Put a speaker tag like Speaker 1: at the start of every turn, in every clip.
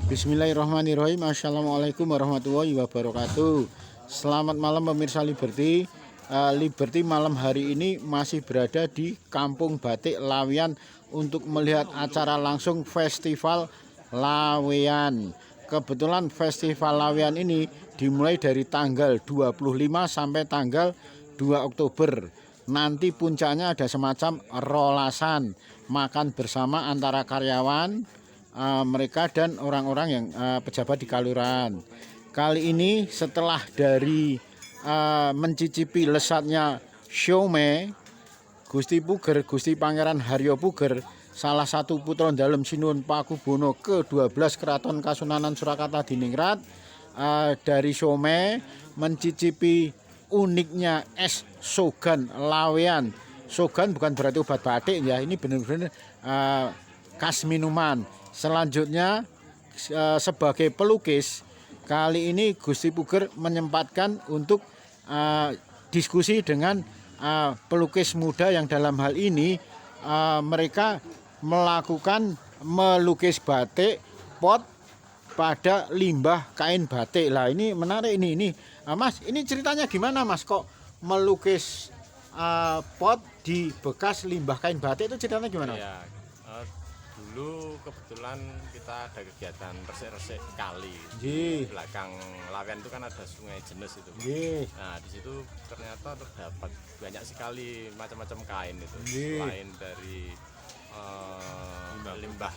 Speaker 1: Bismillahirrahmanirrahim. Assalamualaikum warahmatullahi wabarakatuh. Selamat malam pemirsa Liberty. Liberty malam hari ini masih berada di Kampung Batik Laweyan untuk melihat acara langsung Festival Laweyan. Kebetulan Festival Laweyan ini dimulai dari tanggal 25 sampai tanggal 2 Oktober. Nanti puncaknya ada semacam rolasan, makan bersama antara karyawan mereka dan orang-orang yang pejabat di kelurahan. Kali ini setelah dari mencicipi lesatnya siomay, Gusti Puger, Gusti Pangeran Haryo Puger, salah satu putra dalam Sinuhun Pakubono ke-12 Keraton Kasunanan Surakarta Diningrat, dari siomay mencicipi uniknya es sogan Laweyan. Sogan bukan berarti obat batik ya, ini benar-benar khas minuman. Selanjutnya sebagai pelukis, kali ini Gusti Puger menyempatkan untuk diskusi dengan pelukis muda yang dalam hal ini mereka melakukan melukis batik pot pada limbah kain batik. Lah ini menarik ini. Mas, ini ceritanya gimana Mas kok melukis pot di bekas limbah kain batik, itu ceritanya gimana?
Speaker 2: Ya, dulu kebetulan kita ada kegiatan resik-resik kali. Di belakang Laweyan itu kan ada sungai Jenes itu. Nah di situ ternyata terdapat banyak sekali macam-macam kain itu. Selain dari limbah,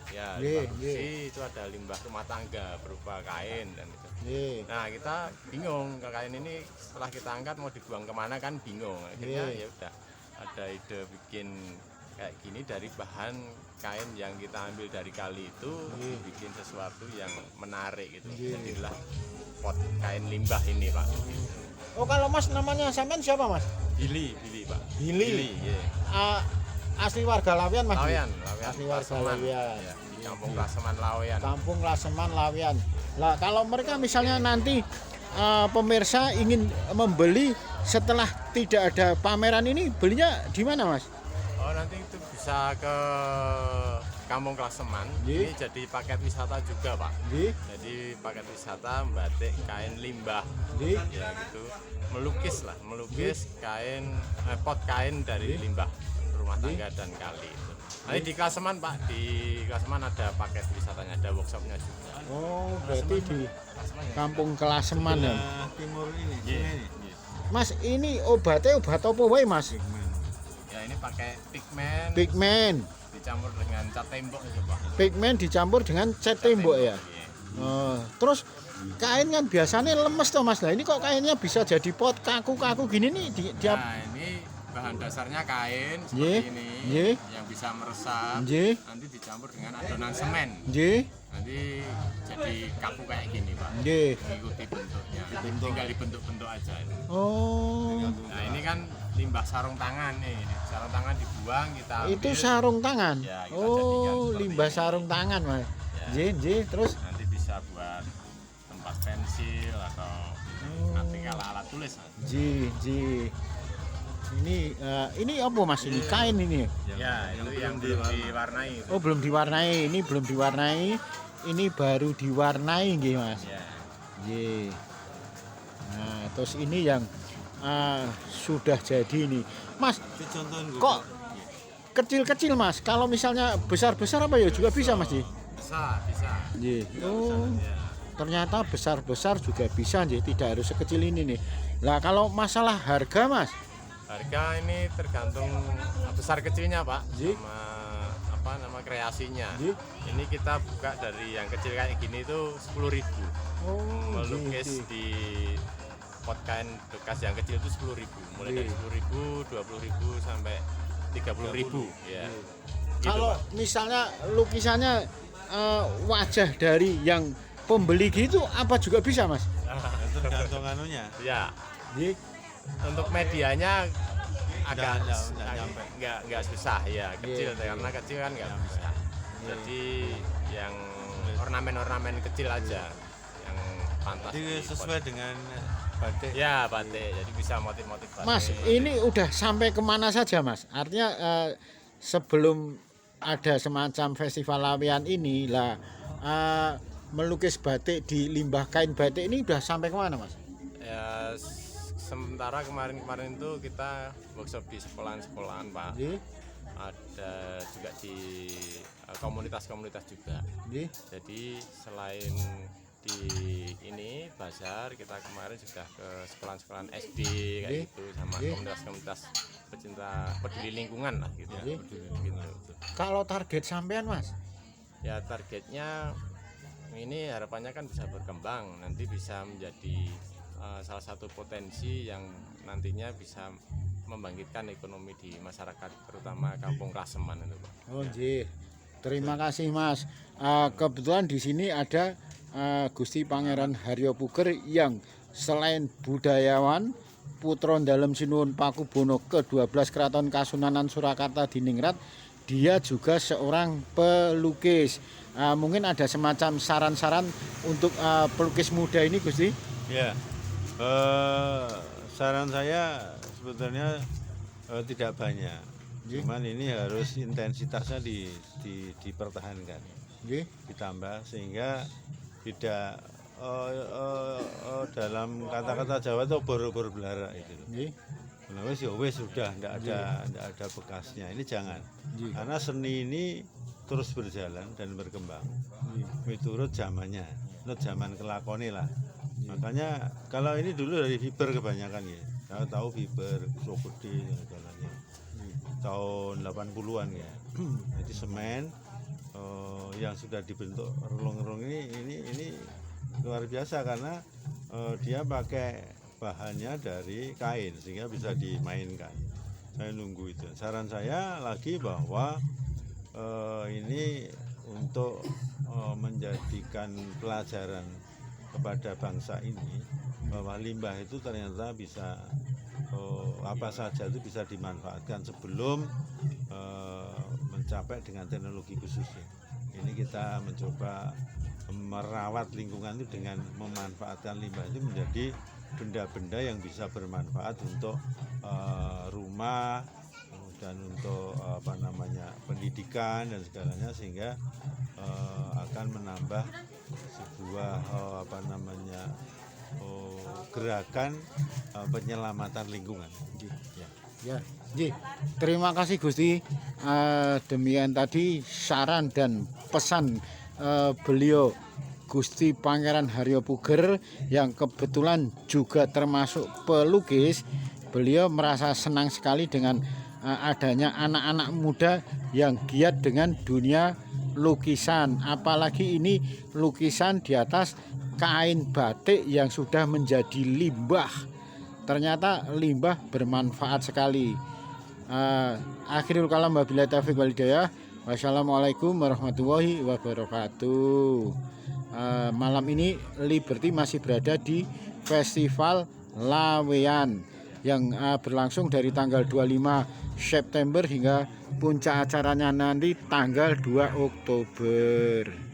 Speaker 2: ya limbah bersih, itu ada limbah rumah tangga berupa kain dan itu. Nah kita bingung, kain ini setelah kita angkat mau dibuang kemana kan bingung. Akhirnya ya udah ada ide bikin kayak gini dari bahan kain yang kita ambil dari kali itu, bikin sesuatu yang menarik gitu. Jadilah pot kain limbah ini Pak.
Speaker 1: Oh kalau Mas namanya sampean siapa Mas?
Speaker 2: Billy Pak.
Speaker 1: Billy. Asli warga Laweyan Mas?
Speaker 2: Laweyan.
Speaker 1: Asli warga Laweyan.
Speaker 2: Ya, di Kampung Laseman Laweyan.
Speaker 1: Kampung Laseman Laweyan. Lah kalau mereka misalnya nanti pemirsa ingin membeli setelah tidak ada pameran ini, belinya di mana Mas?
Speaker 2: Oh nanti itu bisa ke Kampung Laseman. Ini jadi paket wisata juga Pak. Jadi paket wisata batik kain limbah. Ya gitu. Melukis kain pot kain dari limbah rumah tangga dan kali itu. Nanti di Klaseman Pak, di Klaseman ada paket wisatanya, ada workshopnya juga.
Speaker 1: Oh berarti di Kampung Klaseman ya.
Speaker 3: Timur ini.
Speaker 1: Mas ini obatnya obat apa wae Mas?
Speaker 2: Ya ini pakai pigmen.
Speaker 1: Pigmen
Speaker 2: Dicampur dengan cat tembok itu Pak.
Speaker 1: Pigmen dicampur dengan cat tembok ya. Terus kain kan biasanya lemes toh Mas. Nah ini kok kainnya bisa jadi pot kaku-kaku gini nih
Speaker 2: Nah ini bahan dasarnya kain seperti ini yang bisa meresap. Nanti dicampur dengan adonan semen. Nanti jadi kaku kayak gini Pak. Mengikuti bentuknya. Tinggal dibentuk-bentuk aja. Nah ini kan limbah sarung tangan nih. Sarung tangan dibuang kita ambil.
Speaker 1: Itu sarung tangan.
Speaker 2: Ya, kita
Speaker 1: limbah sarung tangan Mas. Terus
Speaker 2: nanti bisa buat tempat pensil atau artikel alat tulis.
Speaker 1: Ini apa Mas ini? Kain ini.
Speaker 2: Ya, itu yang belum diwarnai.
Speaker 1: Oh, belum diwarnai. Ini belum diwarnai. Ini baru diwarnai nggih Mas. Nah, terus ini yang sudah jadi ini. Mas, kok kecil-kecil Mas? Kalau misalnya besar-besar apa ya juga bisa Mas?
Speaker 2: Bisa.
Speaker 1: Ternyata besar-besar juga bisa tidak harus sekecil ini nih. Lah kalau masalah harga Mas?
Speaker 2: Harga ini tergantung besar kecilnya Pak, sama nama kreasinya. Ini kita buka dari yang kecil kayak gini itu 10.000. Melukis di pot kain bekas yang kecil itu 10.000. Mulai dari 10.000, 20.000 sampai 30.000 ya.
Speaker 1: Kalau misalnya lukisannya wajah dari yang pembeli gitu apa juga bisa Mas?
Speaker 3: Tergantung anunya.
Speaker 2: Ya. Untuk medianya agak nggak susah ya, kecil karena kecil kan nggak bisa. Jadi yang ornamen kecil aja yang pantas.
Speaker 3: Jadi sesuai dengan batik.
Speaker 2: Ya batik, jadi bisa motif-motif batik.
Speaker 1: Mas, ini udah sampai kemana saja Mas? Artinya sebelum ada semacam festival Laweyan ini lah, melukis batik di limbah kain batik ini udah sampai kemana Mas?
Speaker 2: Ya sementara kemarin itu kita workshop di sekolahan-sekolahan Pak. Ada juga di komunitas-komunitas juga. Jadi selain di ini bazar, kita kemarin sudah ke sekolahan-sekolahan SD kayak gitu sama komunitas-komunitas pecinta peduli lingkungan lah gitu ya.
Speaker 1: Kalau target sampean Mas?
Speaker 2: Ya targetnya ini harapannya kan bisa berkembang, nanti bisa menjadi salah satu potensi yang nantinya bisa membangkitkan ekonomi di masyarakat, terutama Kampung Klaseman itu Pak.
Speaker 1: Oh nggih. Terima kasih Mas. Kebetulan di sini ada Gusti Pangeran Haryo Puger yang selain budayawan, putra Dalem Sinuwun Pakubono ke-12 Keraton Kasunanan Surakarta Diningrat, dia juga seorang pelukis. Mungkin ada semacam saran-saran untuk pelukis muda ini Gusti?
Speaker 3: Ya, saran saya sebetulnya tidak banyak. Cuman ini harus intensitasnya dipertahankan, ditambah sehingga tidak dalam kata-kata Jawa itu boro-boro belara itu. Nah, wes sudah tidak ada bekasnya. Ini jangan, karena seni ini terus berjalan dan berkembang. Miturut zamannya, menurut zaman kelakoni lah. Makanya kalau ini dulu dari fiber kebanyakan ya. Saya tahu fiber Sokode dan segalanya. Tahun 80-an ya. Jadi semen yang sudah dibentuk relung-relung ini luar biasa karena dia pakai bahannya dari kain sehingga bisa dimainkan. Saya nunggu itu. Saran saya lagi bahwa ini untuk menjadikan pelajaran kepada bangsa ini bahwa limbah itu ternyata bisa apa saja itu bisa dimanfaatkan sebelum mencapai dengan teknologi khususnya. Ini kita mencoba merawat lingkungan itu dengan memanfaatkan limbah itu menjadi benda-benda yang bisa bermanfaat untuk rumah dan untuk pendidikan dan segalanya, sehingga akan menambah sebuah gerakan penyelamatan lingkungan.
Speaker 1: Ya, terima kasih Gusti. Demikian tadi saran dan pesan beliau Gusti Pangeran Haryo Puger yang kebetulan juga termasuk pelukis. Beliau merasa senang sekali dengan adanya anak-anak muda yang giat dengan dunia lukisan, apalagi ini lukisan di atas kain batik yang sudah menjadi limbah. Ternyata limbah bermanfaat sekali. Akhirul kalam wabillahi taufiq wal hidayah. Wassalamualaikum warahmatullahi wabarakatuh. Malam ini Liberty masih berada di Festival Laweyan yang berlangsung dari tanggal 25 September hingga puncak acaranya nanti tanggal 2 Oktober.